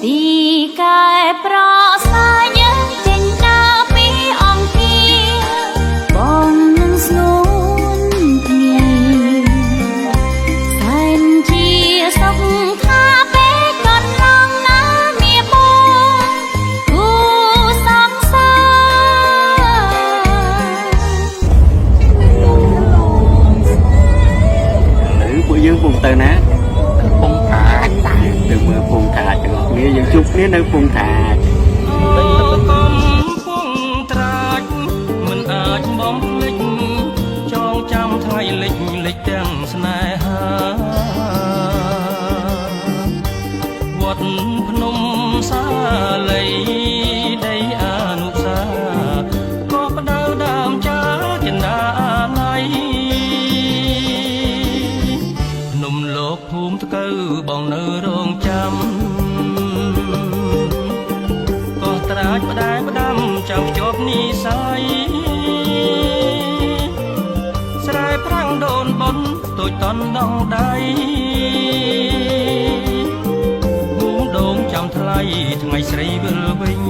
ទីកែប្រសាយចេញដើរពីអង្គាបងនឹងស្នួនគ្នាសែនជាសុខថាពេលកន្លងណាមាបងគូសងសាពួកយើងពុំទៅណាពុំថាទៅមើលពុំថាទាំងអស់គ្នាយើងជួបគ្នានៅពុំថាកំពុងត្រាច់មិនអាចបំភ្លេចចងចាំថ្ងៃលិចទាំងស្នេហាវត្តភ្នំសាលីដីអនុសាក៏ផ្ដៅដើមចាចិន្តាណៃភ្នំលោកភូមិតកៅបងនៅរងចាំក៏ត្រាច់ផ្ដែផ្ដាំចាំជាប់និស័យស្រែប្រាំងដូនបុនទូចតន់ដងដៃប៊ូងដូងចាំថ្លៃថ្ងៃស្រីវិលវិញ